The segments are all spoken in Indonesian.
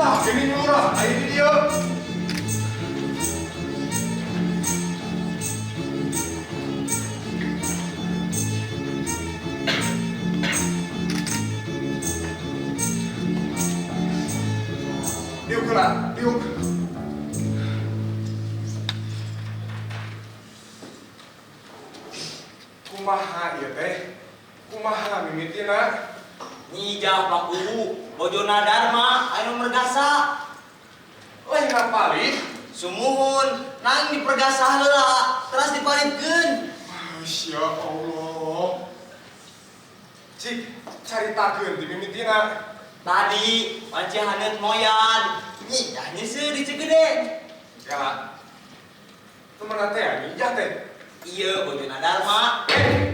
Tah, ini murah, ini dia. Diuk lah, diuk. Kumaha ieu teh? Kumaha mimitina? Nyijah Paku, bojona Dharma, anu mergasa. Lain ngapalih? Sumuhun, nang dipergasa heula, teras dipalipkeun. Masya Allah. Cik, caritakeun ti mimitina. Tadi panci haneut moyan, nyijah nyeuseut di Cigede. Ya. Temen teh nyijah teh. Ieu bojona Dharma.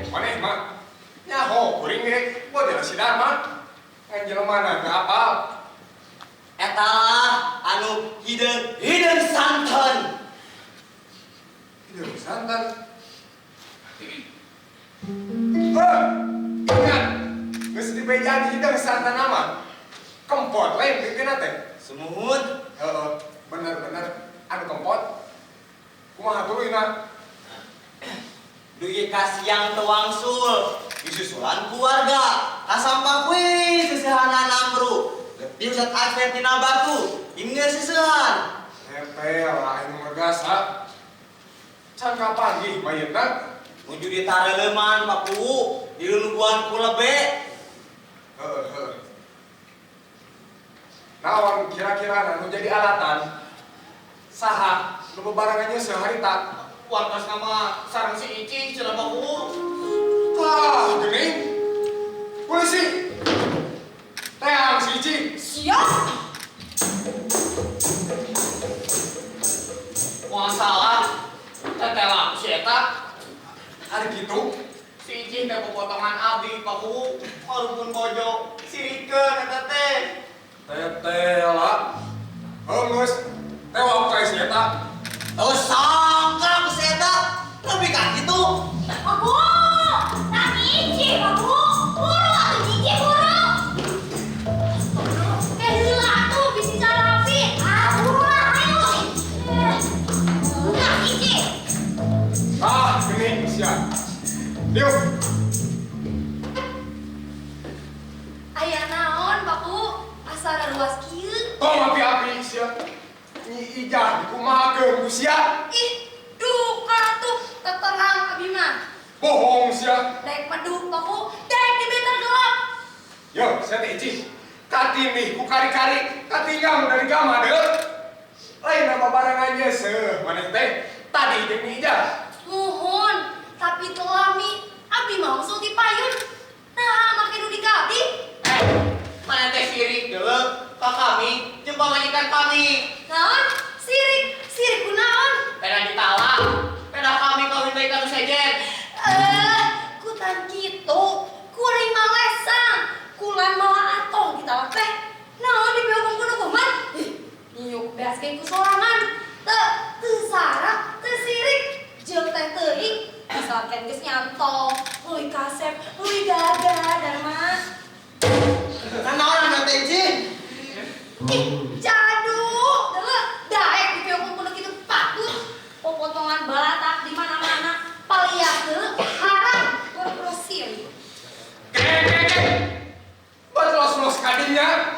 Maneh mah. Nyaho kuring ge, bojona si Dharma. Ngan jelemana teu apal. Eta lah anu hideung santen. Hideung santan. Ingat, geus dibejaan hideung santan aman. Kempot lain pikeuna teh. Sumuhun, Heeh, bener-bener anu kempot. Kumaha tuluina? dugi kasiang teu wangsul, disusulan keluarga, kasampah kuy seusehanan amru. Leutik zat asli tina batu, ingeu seusehan. Nempel lah anu mergasa. Can kapanggih bayeuna? Nuju ditareleuman Paku, diluluguan ku lebe. Heeh. Naon kira-kira anu jadi alatan? Saha nu bebarengannya seharita? Wartos nama sareng si Ici cenah Paku. Tah, geuning. Polisi. Teang si Ici. Siap. Masalah tetelang si eta. Ari kitu. Si Ici teh potongan abdi Paku, walaupun bojo sirikeun eta teh. Tetela. Geus. Tewak kae si eta. Oh sangka ku si eta, lebih ka kitu. Aku. Nang Ici, aku. Buru atuh Cici buru. Heula atuh bisi carapi. Buru lah ayo. Nang Ici. Ah, geuning sia. Diuk. Aya naon, Paku? Asa ruas kieu. Tong api-api sia. Nyi Ijah dikumahakeun ku sia. Ih, duka tuh teterang abi mah. Bohong sia. Daek madu, Paku. Daek di meter gelap. Yo, saya teh Ici. Katimih ku kari-kari katinggal dari gama deuk. Lain nama barangannya maneh teh tadi jeung Nyi Ijah. Muhun, tapi teu lami. Abi mah usul dipayun. Nah, make nu digabdi. Mana teh sirik deuleu ka kami jeung pamajikan kami. Naon? Sirik. Sirik kunaon? Peda ditala, peda kami kawin baik kanu sejen. Kutan kitu. Kuring mah lesang. Kulan malah atong ditalak teh. Naon dibeogong kudu kuman? Nyuk beas ge ku sorangan. Teu sarak, teu sirik. Jeung teh teuing. Misalkan geus nyantol, leuwih kasep, leuwih gagah Dharma. Kan naon anu teh Ici? Ih, jadu. Deuleu, daek dibeogong kudu kitu patut. Potongan balatak di mana-mana. Paliak teu haram. Boro-boro sirik. Batos-los kadinya.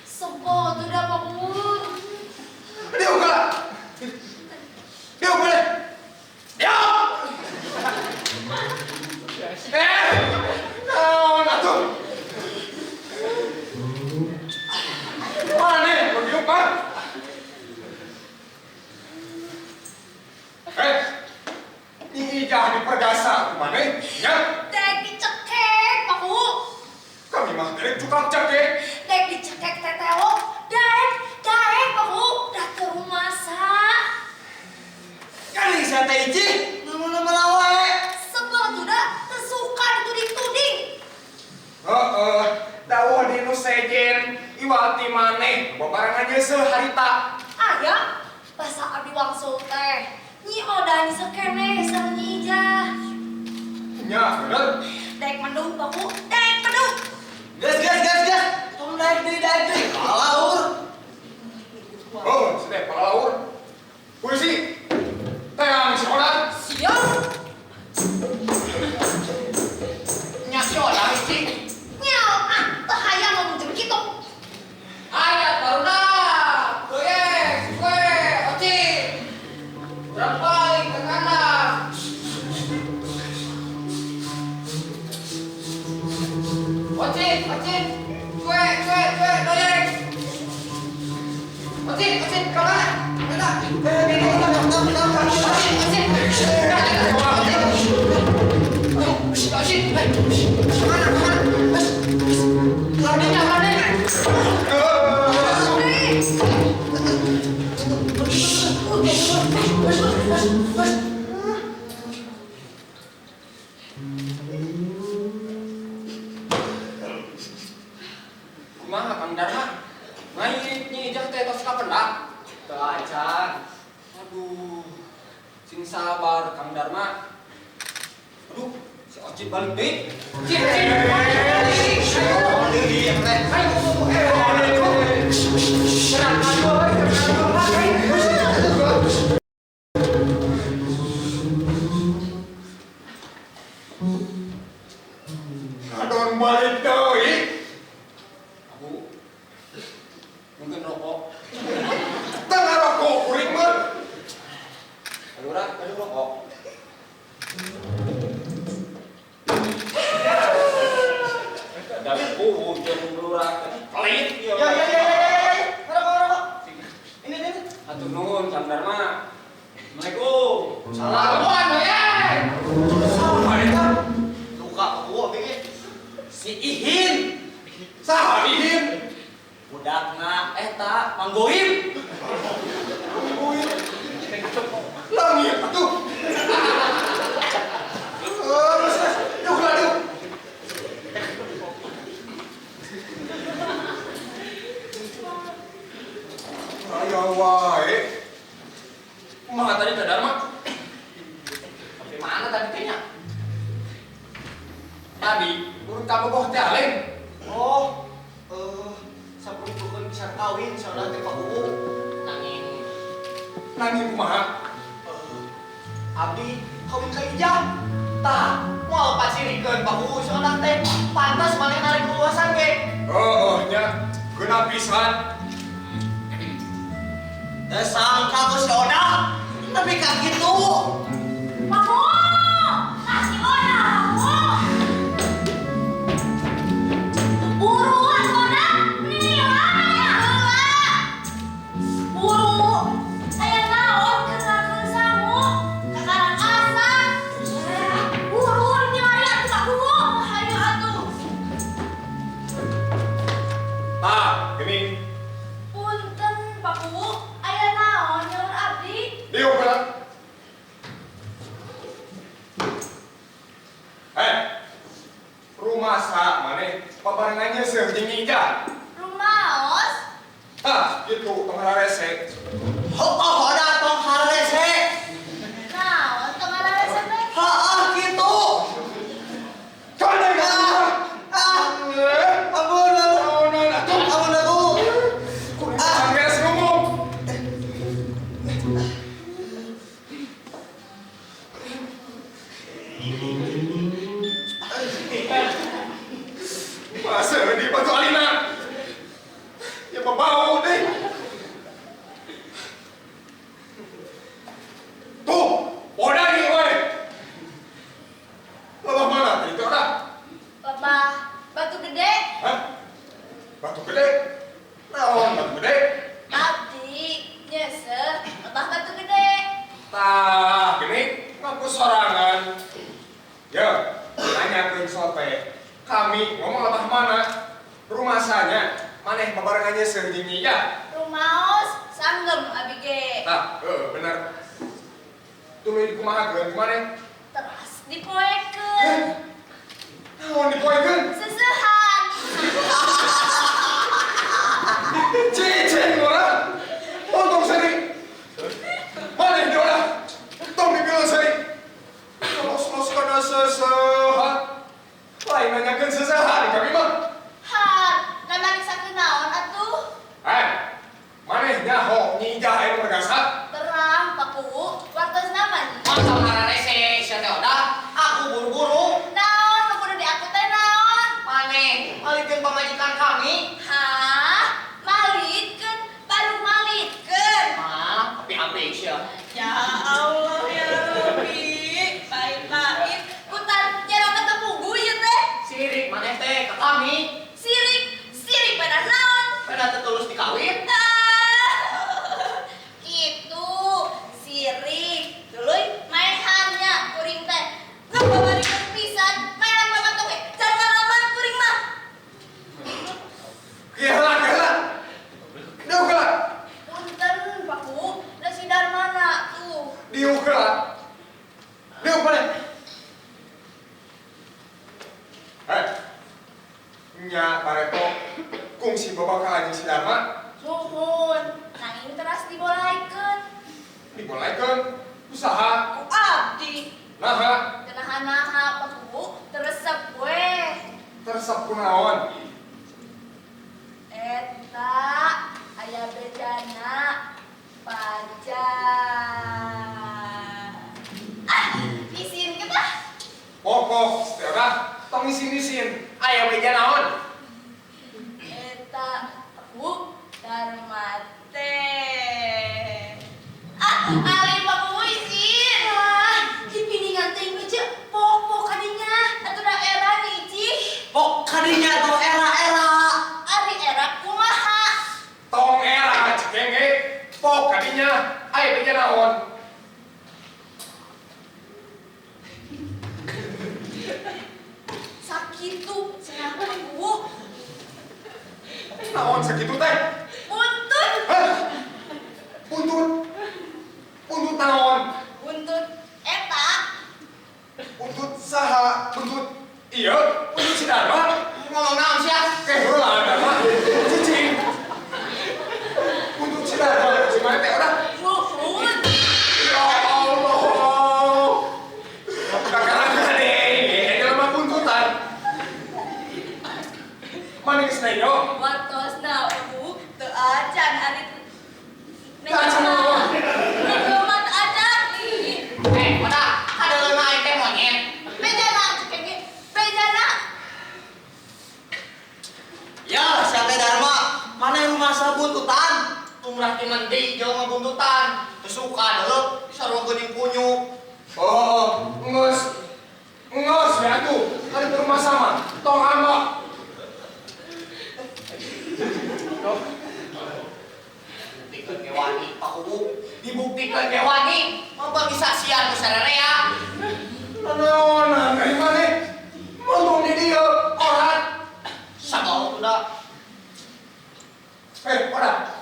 Sempo tuh dah Paku. Diuk lah. Diuk boleh. Diuk. Naon atuh? Mana nih? Diuk mah. Nyi Ijah dipergasa kemana? Ya, Dek dicekek Paku. kami mah dari tukang cekek. Dek dicekek tetelo. Dek Paku. Dah ke rumah sa. Kali saya teh Ici, nama lawe. Sebel tuh dah tersuka dituding-tuding. Dawuh di nu sejen iwati maneh babarengannya seharita. Aya bahasa abi wangsul teh. Nyi odah sekene sareng Nyi Ijah. Nya, bener. Dek mendung Paku. Dek mendung. Gas. Tong daek deui. Alaur. Ocit, kemana? Mana? Kumaha Kang Dharma? Nyi ijah teh tos kapendak. Teu acan. Aduh, sing sabar Kang Dharma. Aduh, si Ocit balik deui. Cit. Adon balik deui. Aku mungkin rokok. Tengah rokok kuring mah. Aduh rokok. Dan jeung lurah pelit ieu. Ya. Rokok. Ini. Hatur nuhun Kang Dharma. Assalamualaikum. Salamuan ya. Saha eta? Luka aku bikin. Si Ihin. Saha Ihin? Budakna eta Manggohim. Langit atuh. Aduh. Aya wae. Kumaha tadi Kang Dharma? Tapi mana tadi tehnya? Tadi urut kabogoh teh aleng. Oh, sabrutukeun bisa kawin saudara teh pakuku. Nanging kumaha? Abdi kawin ka ijah. Tah, moal pacirikeun pakuku saudara teh pantas maneh narik luasan ge. Nya geuna pisan. Da sangka ku si Oda, tapi ka kitu. Paku! Kasih orang, buruan kodak, ini mana ya? Buru, aya naon kesakeun samu, kakarang asan. Buru nyari atuh Paku, hayu atuh. Gini. Punten Paku, aya naon nyaur abdi? Dieu bilang. Rumah sa maneh pabarengannya seuh jeung Ija. Rumaos? Gitu tengah rese. Oda tong harese. Naon tengah rese teh? Kitu. Kana Ampun aku. Kudu sanggeus ngomong. Masa di Batu Alina? Ya bau deh. Tuh, Oda nih, woi. Lelah mana tadi itu Oda? Babah batu gede. Hah? Batu gede? Naon batu gede? Abdi nyesel babah batu gede. Tah, gini ngaku sorangan. Ya, nanya ke sote. Kami ngomong lebah mana? Rumah sana, maneh babarengannya seunjing ya. Rumaos sanggem abi ge. Tah, bener. Tuluy kumahakeun kumaneh? Teras dipoekeun. Naon dipoekeun? Seseuhan. Cicing urang. Untung seri. Maneh di urang. Tong dibilang seri. Los kana seseuhan. Lain nanyakeun seseuhan kami mah. Han, namanya sakeun naon atuh? Maneh nyaho Nyi Ija aya mergasat. Terang Paku, wartos naman. Masa harese si Oda, aku buru-buru. Naon nu kudu diaku teh naon? Maneh alikeun pamajikan kami. Hah? Malitkeun, baru malitkeun. Api sia. Ya Allah ya Rabbi, baik-baik. Kutan nyerang tepugu ieu teh. Sirik maneh teh ka kami. Sirik pada naon? Pada tetulus dikawin. Bejana pajar. Ah, isin kita. Pokok, setelah tong isin-isin. Ayo beja naon? Eta Bu Darmate. Ali Pak isin. Dipiningan teh beja pokok kadinya atuh daerah hiji. Pok kadinya tuh era-era. Ari era kumaha? Tong era cekenge. Pok kadinya. Ayo beja naon? Sakitu cenah Bu. Naon segitu teh? Buntut. Hah? Buntut. Buntut naon? Buntut eta. Buntut saha? Buntut iya? Buntut si Dharma? Ngomong naon sia? Heula Dharma. Cicing. Buntut si Dharma. Si mana teh udah? Muhun. Ya Allah. Kakak deh. Ini mah buntutan. Mana geus neyo? Watosna Bu teu acan ari Teu acan naon? Mat acan. Mana? Ada main teh monyet. Bejana cekenge. Bejana. Ya, siapa Dharma? Mana yang rumah buntutan? Umrah di mandi jeung buntutan. Kesuka deuleuk sarua geuning punyuk. Oh, ngeus. Ngeus ya tuh. Ada ke rumah sama. Tong ama. Dibuktikan ke wani, Pak Ubu. Dibuktikan ke wani. Mau bagi saksian ke sararea. Naonan dari mana? Untung di dia orang. Sabau tuh dah. Orang.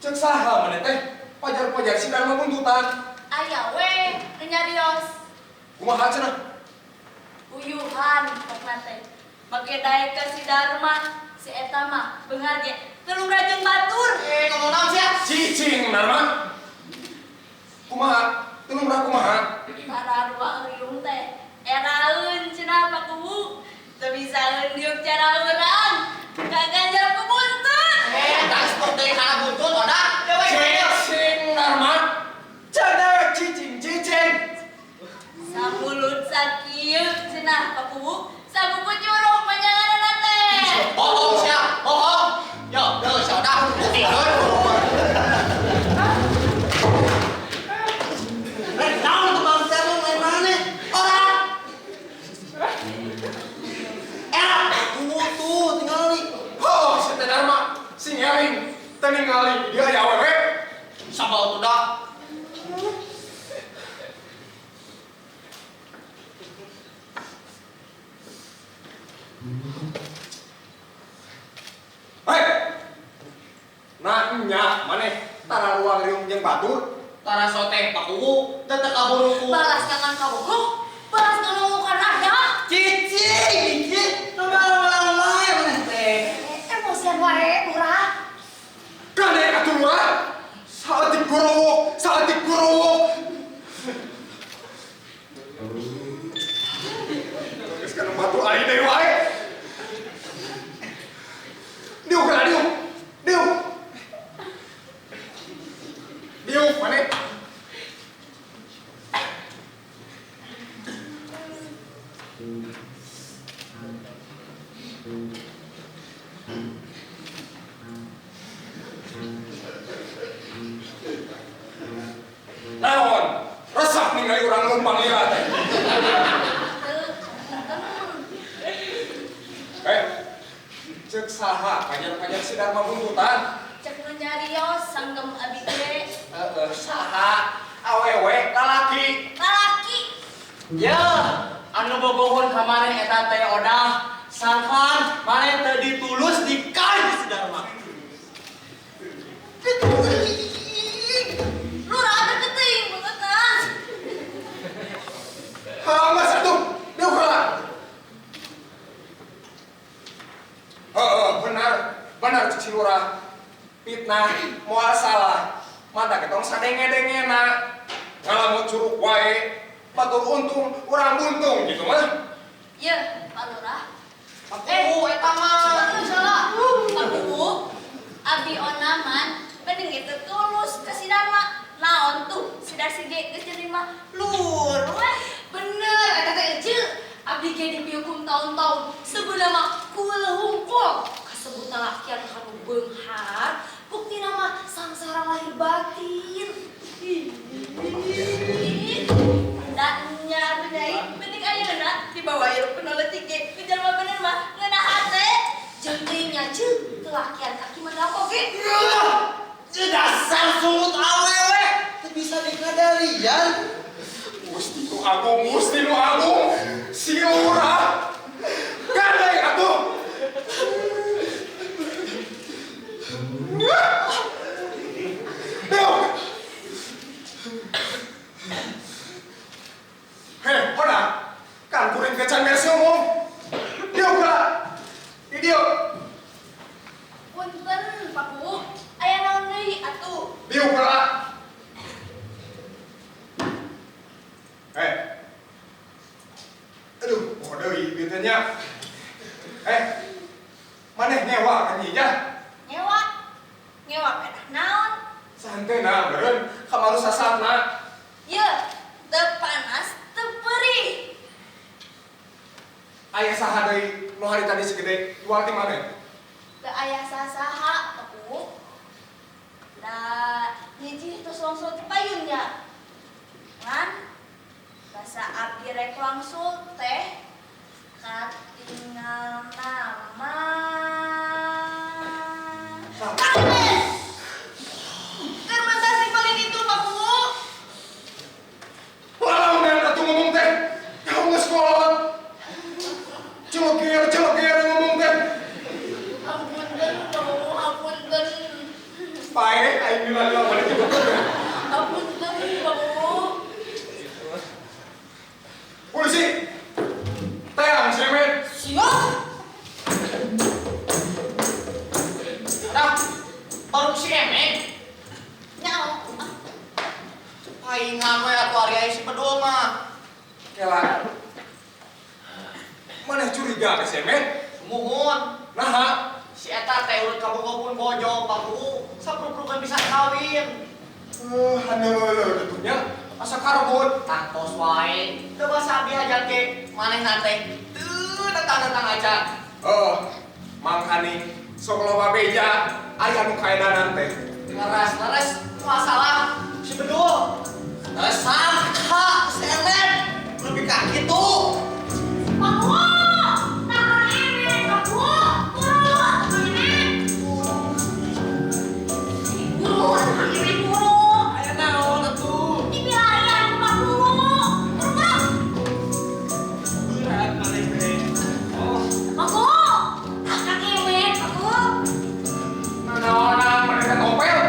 Cek saha mana teh? Pajar-pajar si Dharma buntutan. Aya we nu nyarios. Kumaha cenah? Uyuhan pokna teh. Make daek ka si Dharma. Si eta mah beungar ge teu rajin batur. Ngomong naon sia? Cicing Dharma. Kumaha? Tulung ra kumaha? Sararua riung teh eraeun cenah Pak Kubu. Teu bisa heundiuk cara urang. Kaganjar ku buntut. Das kok dari kana buntut odah. Cicing Dharma. Cedek cicing. Samulut sakieu cenah Pak Kubu. Sabuku curug panjanganan teh. Bohong sia, bohong. Yo, sia dah buktikan. Naon tuh bang sia lu main mana? Orang. Tuh tinggal nih. Oh, si teh Dharma. Sing eling. Teu ningali dia aya awewe. Sabau tuh dah. Hei. Nanya maneh tara ruang riung jeung batur. Tara sote Pak Ubu, teu kaburuku. Balas kangen kabuku. Balas nulungukan ada. Cici, nomor wae maneh teh. Emosian wae urang. Kade atuh murah. Saeutik gurowok. Geus kana batur ari deui wae. Diuk maneh. Naon? Resep ningali urang numpang lihat. Cek saha pajar-pajar si Dharma buntutan. Cek nu nyarios sanggem abi ge. Saha awewe lalaki. Lalaki. Ya, anu bogohon ka maneh eta teh odah. Sangkan maneh teu ditulus dikain si Dharma. Lu rada keting banget ah. Hamas atuh. Diuk heula. Benar cik Lurah. Fitnah, moal salah. Mata ketong sadenge-dengena. Ngalamun curug wae. Batur untung, urang buntung gitu mah. Iya, Pak Lurah. Aku eta mah. Salah. Pak Kubu, abi onaman, penting si ge geus jadi mah lur weh. Bener eta teh ece. Abdi ge dipieukum tahun-tahun sebeuna mah kuil hungkul. Kasebutna lakian kanu beunghar, buktina mah sangsara lahir batin. Ndaknya bener, penting ayeuna dibawa ieu penolotik ge. Kejalma bener mah ngeunah hate. Jadinya ceuk teu lakian kaki mendako ge. Dasar sungut awewe, teu bisa dikadalian. Gusti nu agung, si Lurah. Gadai atuh. Deuk. Heh, hoda. Kan kuring kecan beres ngomong. Deuk lah. Di dieu. Punten, Pak Bu. Aya naon deui atuh? Diuk lah. Aduh, mau deui bitenya. Maneh nyewa ka nyinya? Nyewa. Nyewa pedah naon? Santena beureun kamaru sasatna. Ye, teu panas, teu perih. Aya saha deui nu hari tadi segede jual ti maneh? Teu aya sasaha, Pak Bu. Da hiji tos langsung ti payun ya. Kan? Basa abdi rek langsung teh katinggal nama. Kames! Kermasa simpelin itu, Pak Bu. Walau men atuh ngomong teh. Kamu geus kolot. Joger ngomong teh. Ampunten, Pak Bu, ampunten. Pae aing bilang balik ke Ampunten, Pak Bu. polisi. Teang semen. Siap. Dah, baru si Emek. Nyao. Paingan we atuh ari aya si Bedul mah. Kela. Maneh curiga ke semen? Muhun. Naha? Si eta teh urut kabung-kabung bojo, Pak Bu. Sapruprukan bisa kawin. Haneuleul atunya. Asa karbon. Tangtos wae. Teu basa abdi hajar ge manehna teh. Teu datang-datang aja. Mangkani sok loba beja aya nu kaedanan teh. Leres masalah si Bedul. Sangka si Emet lebih ka kitu. Pak Bu. Nah, ini Pak Bu. Buru, ini. Buru, ini buru. Aya naon atuh? Dibiayain Pak Bu. Buru. Berat maneh teh. Oh, Pak Bu. Kakak ewek, Pak Bu. Nanaonan maneh teh topel.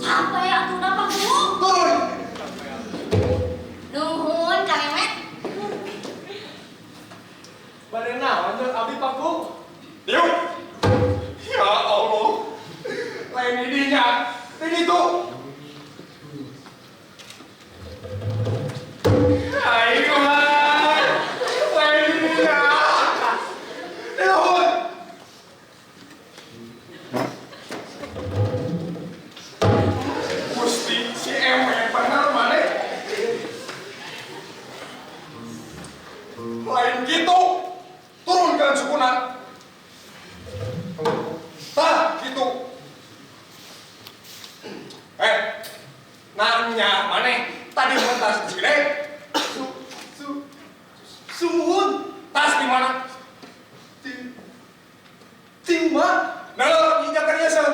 Capek atuh na Pak Bu. Turun. Nuhun, Kang Emet. bade naon teh abdi Pak Bu? Diuk. Ya Allah. Lain di dinya. Di ditu. Hai, Tuhan. Lain di dinya. Diuk. Gusti si Emek bener maneh. Lain gitu. Turunkan sukuna. Tah, gitu. Nanya maneh tadi mun tas gede. Suhun. Tas di mana? Di mana? Nah, injak kerja se.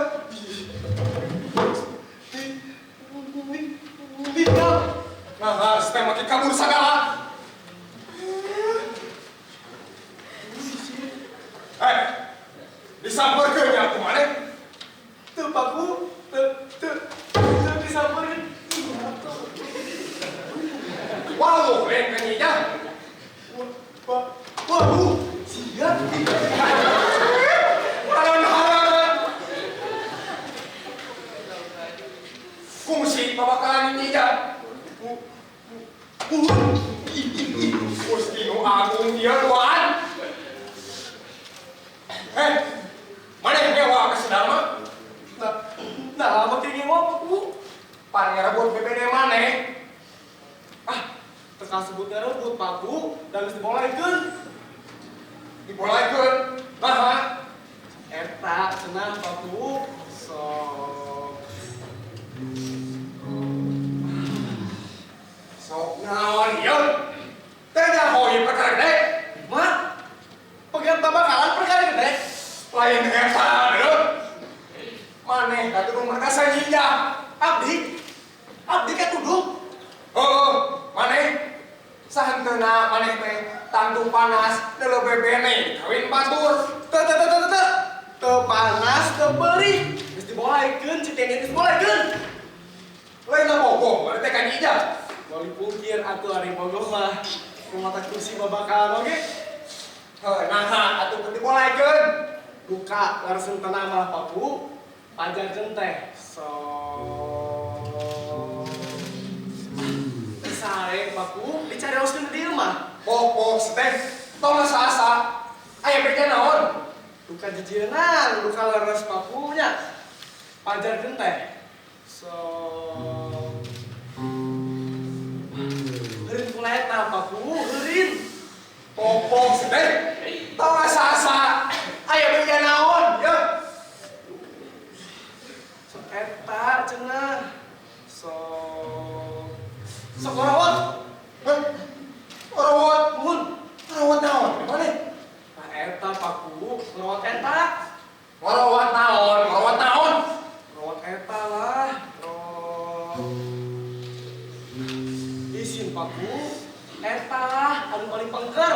Di nah, seteh makin kabur sagala. Disamperkeun nya aku maneh. Teu Pak Bu, teu disamperin. Waduh, lain ka nyinya. Waduh, siap. Halan-halan. Kungsi babakalan nyinya. Gusti nu agung ieu luan. Maneh nyewa ke sedama? Nah, make nyewa Pak Bu. Pan ngerebut BBD mana? Teka sebutnya rebut paku dan geus dibolekeun. Dibolekeun. Nah, Eta cenah paku sok naon ieu? Teh nyahoy perkara gede. mah pegang tabakalan perkara gede. Lain eta deuh. Maneh katudu mereka sanjinja. Abdi katuduh. Maneh sahenteuna maneh teh tantu panas deuleu bebene kawin batur. Teu panas teu beurih. Geus dibolekeun citengin geus dibolekeun. Lain bogoh, mana teh kanjinja. Wali pungkir atuh ari bogoh mah rumah tak kursi babakalan oge. Nah, atuh teu dibolekeun. Buka langsung tanah malah paku pajarkeun teh. Sare paku dicari oskeun di dieu mah. Pok teh tong asa-asa. Aya beda naon? Buka jijienan, buka leres pakunya. Pajarkeun teh. Heureun kula eta paku, heureun. Pok teh tong asa-asa. Aya beda naon? Yeuh. Sok eta cenah. Sok orawot. Rawat, Mun. rawat naon? Mana? Nah eta paku, rawat eta. Rawat naon? Rawat naon? Rawat eta lah. Isin paku. Eta lah, anu paling pengker.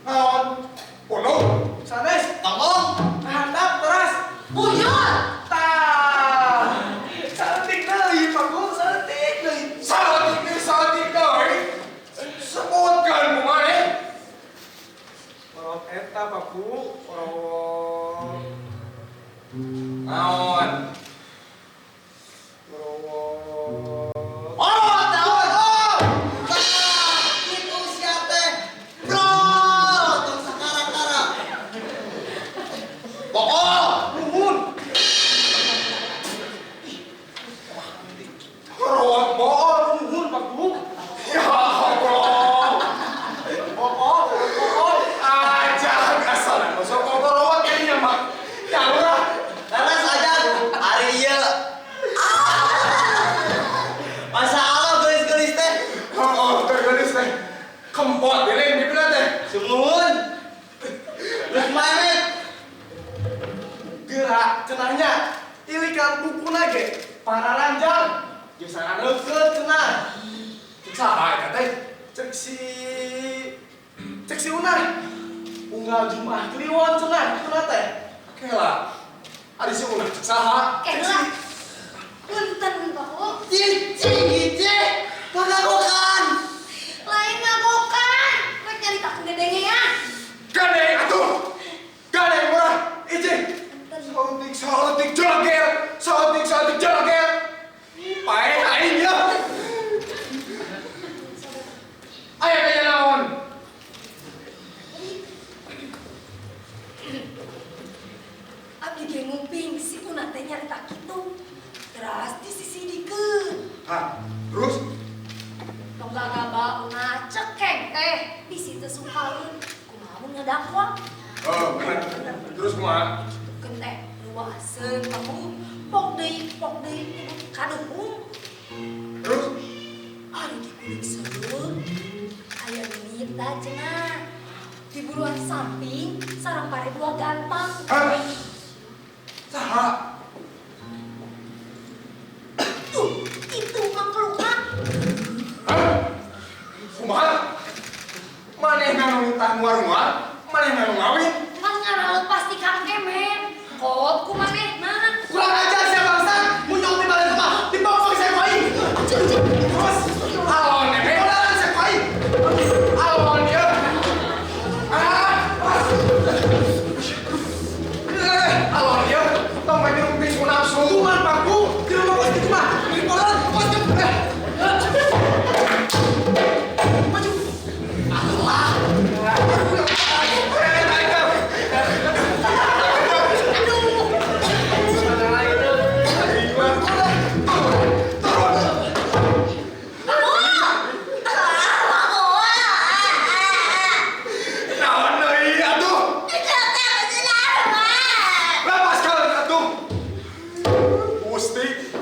Naon? Bunuh. Sanes, Tongong. handap teras. Buyut! Tah. Saeutik deui paku, saeutik deui. Saeutik deui. Sebutkeun kumaha? Rawat eta paku, rawat. Naon? Itu siapa? Bro, tong sakara-kara. Pokok. Nuhun. Rawat bohong. Nuhun paku. Ya Allah. Pokok. Aja asal masuk motor rawat kayaknya mah. Ya udah. Leres aja. Ari ieu. Masa Allah gelis-gelis teh. Tergelis teh. Kempot deuleu bibirna teh. Sumun. Geus maemet. Gerak cenahnya. Ilikan bukuna ge. Para ranjang. Geus sanganeukkeun cenah. Saha eta teh? Cek si Unah. Unggal Jumaah Kliwon cenah kitu teh. Kela. Ari si ulah cek saha? Kela. Punten bahu. Cici. Pagagokan. Lain ngagokan. Rek nyari tak dedengean. Gandeng atuh. Gandeng murah. Ijih. Punten. Saeutik joger. Saeutik joger. Pae aing ya. Aya kaya naon? Abdi ge nguping si Una teh nyari tak kitu. Teras disisidikeun. Hah, terus? Tong gagaba Una cekeng teh bisi teu sukaeun. Kumaha mun ngadakwa? Bener. Terus kumaha? Keun teh luaseun kamu. Pok deui kaduhung. Terus? Ari dikulik seun. Aya nita cenah. Di buruan samping sareng pare dua gantang. Hah? Saha? Itu mangkelukan. Hah? Kumaha? Manehna nu ngutang warungan, manehna nu ngawin. Kan ngaralepas di Kang Kemen. Kod kumanehna. Kurang ajar sia bangsat. Mun nyong di balik rumah, dipokok saya koi. Terus. Alon neme. Orang saya koi. Alon dia. Alon dia. Tong bae dirumpi ku nafsu. Tuman paku. Di rumah bos itu mah. Di kolam. Maju. Allah. Gusti.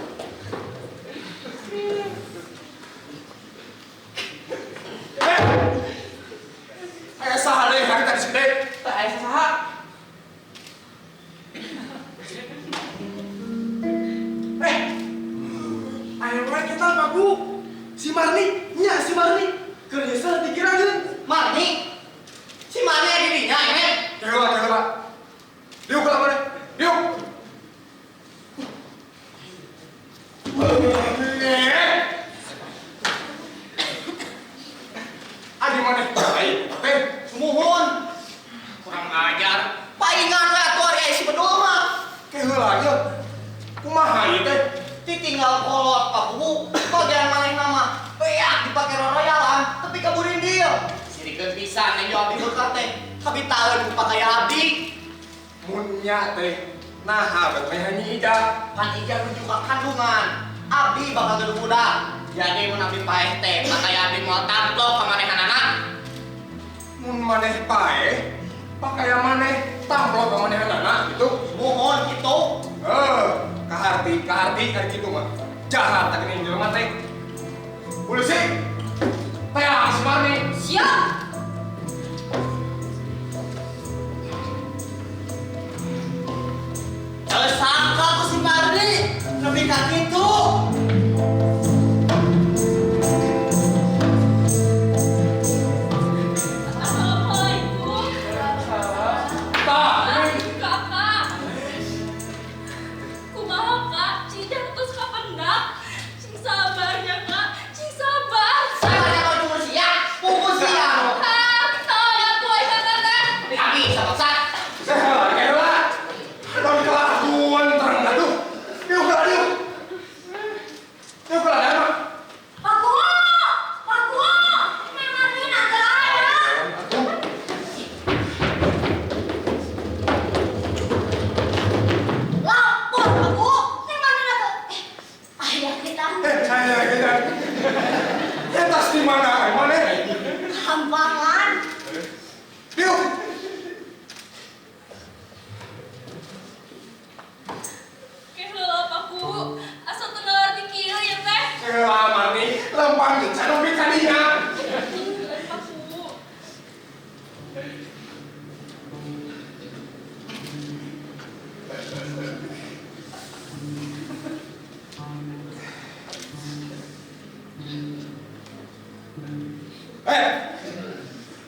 Aya saha deui hari tadi segede? Tak aya saha. Ayo wae kita Paku. Si Marni, nya si Marni. Keur nyesel dikiraeun. Marni, si Marni ada dirinya, ya men? Keheula. Diuk lah mana? Diuk. Adi mana? Baik, teh. Sumuhun. Kurang ajar. Paingan we atuh ari si bedul mah. Keheula ieu. Kumaha ieu teh? Ditinggal kolot Paku. Bagian maneh nama beak dipake royalan, tapi kaburin dia. Sirikeun pisan yang jawab berkah teh. Tapi tahu pakai abdi. Munnya teh. Nah, bae hanyi ija. Kan ija juga kandungan. Abdi bakal jadi budak. Jadi mun abdi paeh teh, pakai abdi moal tamplok ka manehanana. Mun maneh pae, pakaian maneh tamplok ka manehanana gitu. Mohon gitu. Kaharti ari kitu mah. Jahat tak geuning jelema teh. Polisi. Teh si Marni. Siap. Kalau sangka ku si Marni lebih ka kitu. Assalamualaikum. Tah, Kakak. Kumaha Kak? Cing terus kapendak. Cing sabar ya Kak. Cing sabar. Saya mau cuma siap, pukul siap. Saya tuai kakak teh. Abi sama keheula. Don kelakuan terang aduh. Diuk lah diuk. Diuk lah mah. Paku. Paku. Memang ini ada ada. Lapor Paku. Memang ini ada. Ayah kita. Saya kita. Entas di mana maneh? Hampangan. Diuk. Keheula Paku. Asa teu ngarti kieu ya teh. Keheula Marni, lempang jeung sanopi ka dinya. Paku.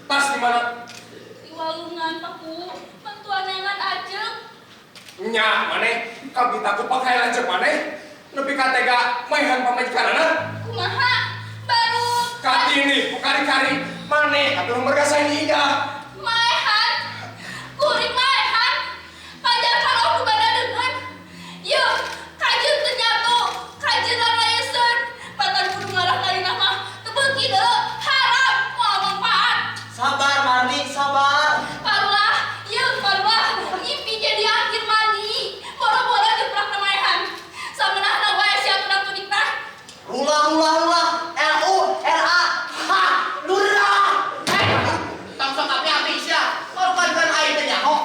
Tas di mana? Di walungan Paku. Bantuan nengan ajeng. Nya maneh kabita ku pakai lanceuk maneh. Nepi ka tega maehan pamajikanana. Kumaha? Baru. Katini kari-kari maneh atuh mergasain indah. Maehan. Kuring maehan. Pajar kalau aku bada dengan. Yuk, kajeun teu nyatu. Kajeun layeseun. Batan kudu ngarah kali nama. Teu beuki deui. Haram moal manfaat. Sabar Marni, sabar. Parlah, yuk parlah. Ngimpi jadi akhir mandi. Boro-boro jeprak na maehan. Samenahna wae sia budak tudikna. Rula. RU, RA. Ha, lurah. Tangsang api sia. Baru kan aing teh nyaho.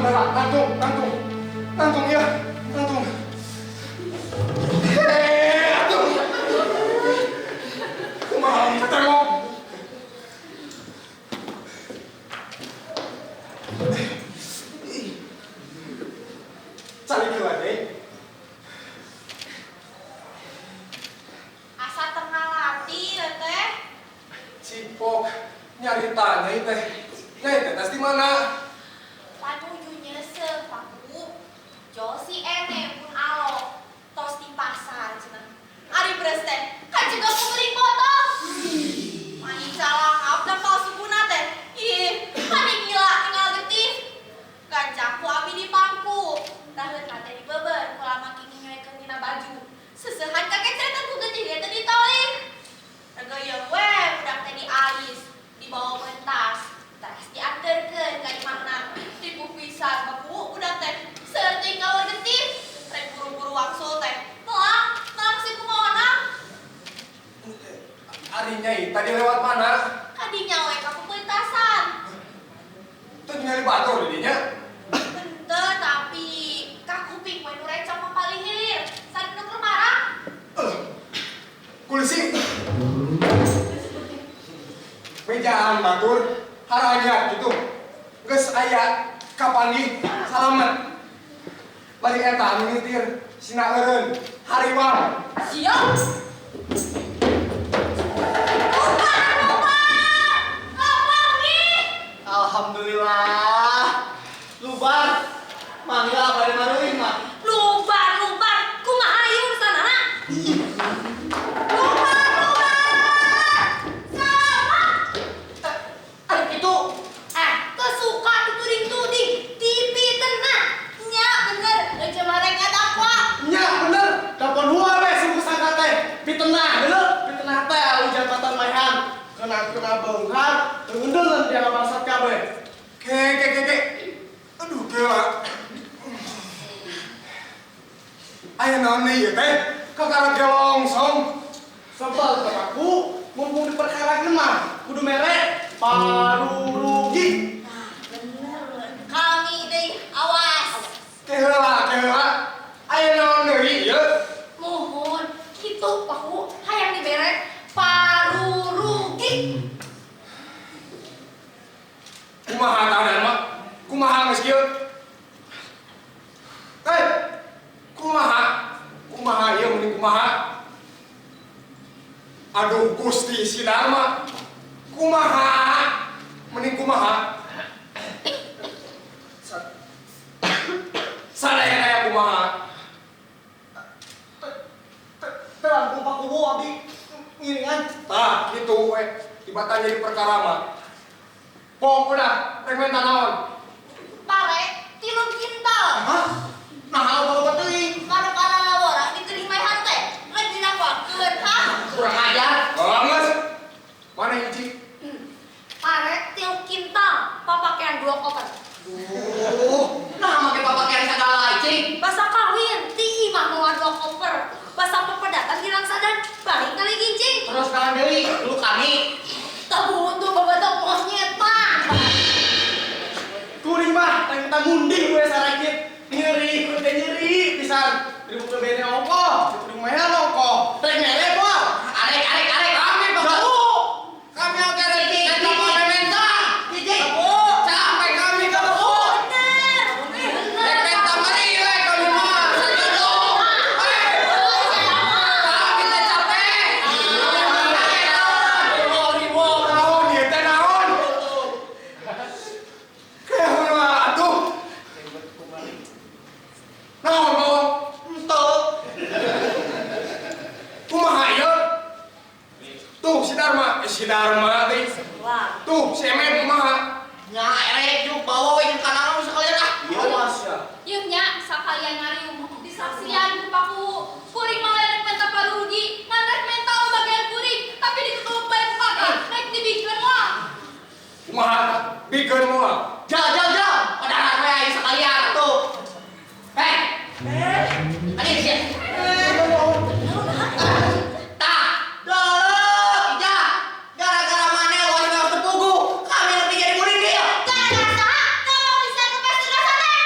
Saudara, Tantung ya, Tantung. Aduh. Kumaha ketengok. Cari gila deh. Asa tengah latih ya teh. Cipok nyari tanya teh. Nyai teh tas di mana? Panujunya sepaku. Josi ene pun alo. Tos di pasar cenah. Ari beres teh. Kan juga aku beli potong. Mani salah ngap palsu puna teh. Ih, mani gila tinggal getih. Ganjaku abi di pangku. Daheun teh di beber kula maki nyoekeun dina baju. Seusehan kakek cerita ku getih dia teh ditolik. Regoyeung we budak teh dialis, dibawa pentas. Tas dianterkeun ka imahna. Tipu pisan baku budak teh seueur tinggal getih. Rek buru-buru wangsul teh. Moal si kumaha? Ari Nyai tadi lewat mana? Kadinya we ka pepentasan. Tuh nyari batur didinya. Henteu tapi ka kuping we nu recok mah paling hilir. Saat nu marah. Kulisi. Mejaan batur haranya gitu. Geus aya kapanggih salamet. Bari eta anu ngitir sina eureun hariwang. Siap. Alhamdulillah. Lubar. Mangga bari maruing mah. Lubar. Kumaha ieu urusanana? Itu Kesuka dituding-tuding, dipitnah. Nya bener, aja marek ngadakwa. Nya bener, telepon hua we sungguh sangka teh. Pitenah dulu, pitenah teh ujian matan maihan. Kena beungkar, teundeun dia ngabangsat kabeh. Ke. Aduh gila. Aya naon deui ieu teh? Kakara gelongsong. Sebel aku, mumpung diperkarakeun mah, kudu mere paru rugi. Bener, kami deh, awas. Keheula. Aya naon deui ieu? Mohon, kitu paku hayang dibere paru rugi. Kumaha tahanan mah? Kumaha geus kieu? Kumaha ieu mending kumaha? Aduh Gusti si Dharma. Kumaha? Mending kumaha? Sadaya kumaha? Terangkum pak kubu abi ngiringan. Tah, kitu we. Tiba tanya di perkara mah. Pokokna rek menta naon? Pare, 3 kintal. Hah? Nah, bawa teuing. Para lawora diterima maihan teh. Rek didakwakeun, ha? kurang ajar. Banget. Mana hiji? Pare, 3 kintal. Papakean 2 koper. Nah make papakean sagala cing. Basa kawin, ti imah mau 2 koper. Basa pepedatan hilang sadan, balik kali gincing. Terus kalian deui dulu kami. Tahu tuh babadak monyet, Pak. Kuring mah, teng kita munding gue sarakit. Nyeri, kudu teh nyeri pisan. Ribut ke bene ongko, kuring maihan ongko. Teh mere po. Arek kami baku. Kami oke rezeki kan bapak mementa. Cicing. Sampai kami ke baku. Bener. Mementa mari we kami mah. Sajodoh. Kami teh capek. Naon ieu teh naon? Keheula atuh. Naon? Entuk. Kumaha ieu? Tuh si Dharma teh. Wah. Tuh si Emet kumaha? Nya erek juk bawa we jeung kanangan sekalian ah. Awas ya. Yeuh nya sakalian ngariung disaksian ku paku. Kuring mah rek menta parugi, ngan rek menta bagian kuring, tapi dikekeluk bae ku kakak. Rek dibikeun moal. Kumaha? Bikeun moal. Jal. Padahal we aya sekalian tuh. Adi di sini. Tah, dolo, ija. Gara-gara maneh wah nggak terpugu. Kami lebih jadi murid dia. Gara-gara saha? Kamu bisa ke pesta teh.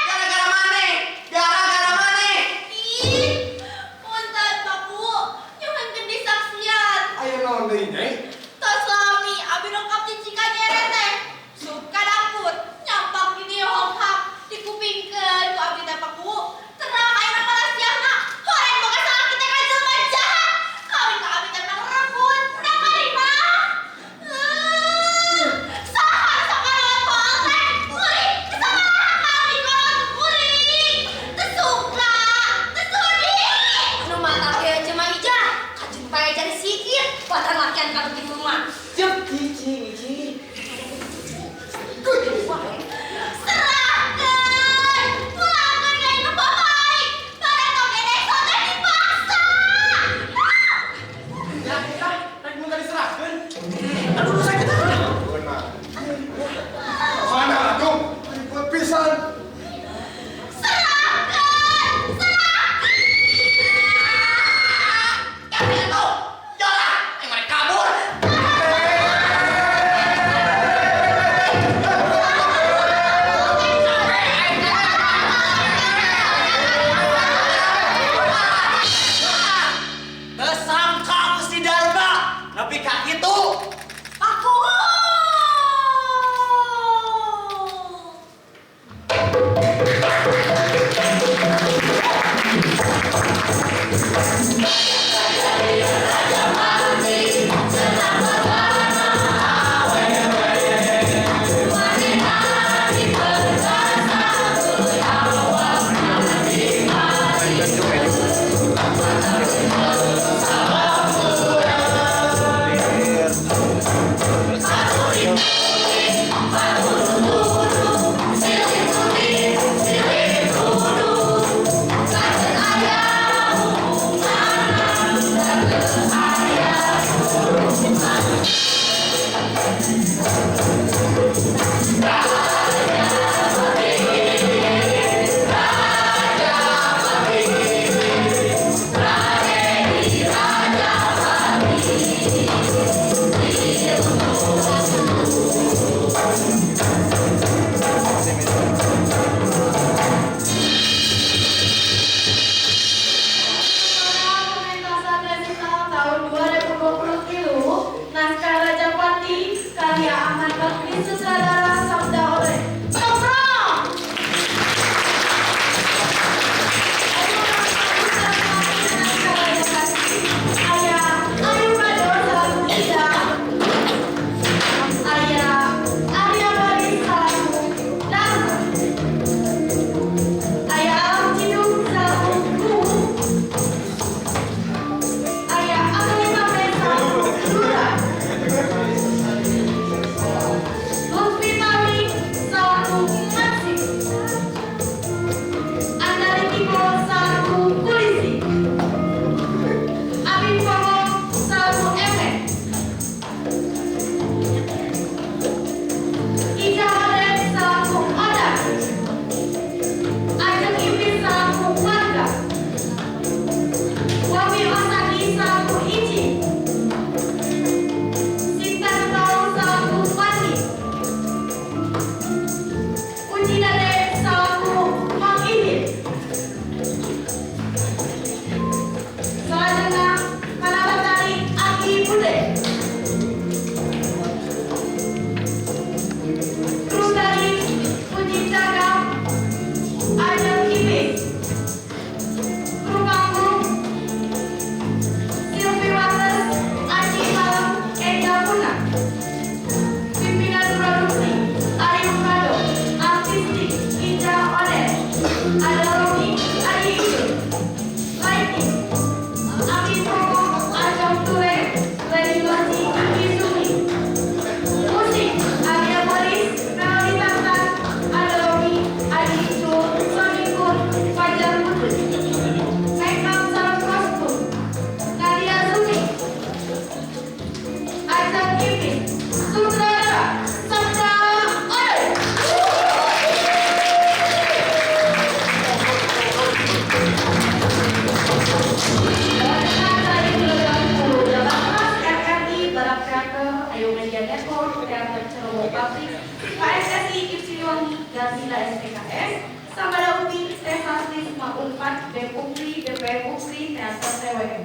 Pabrik, KSSI Ipsiliwangi dan Bila SPKS, Sambada UPI, Prestasi Sma Unpad, BEM UPI, BPM UPI, Teater TWM.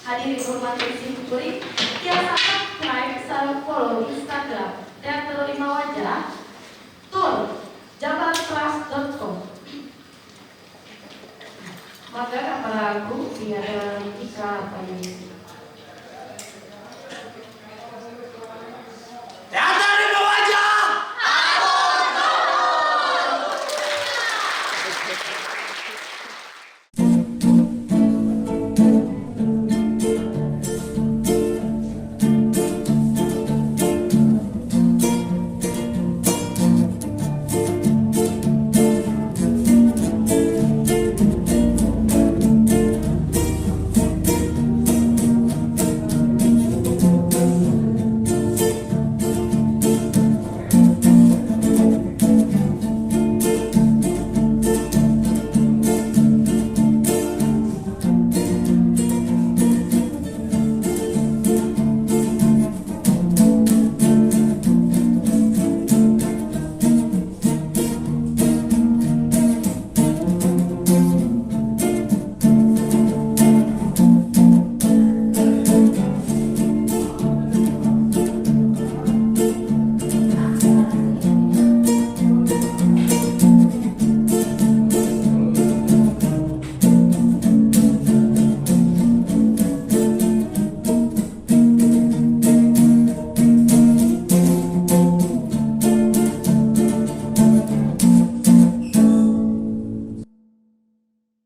Hadirin hormati izin kuring, silakan like, salam follow Instagram Teater 5 Wajah, tour jabarclass.com. Maka para lagu biar Ika apa ini?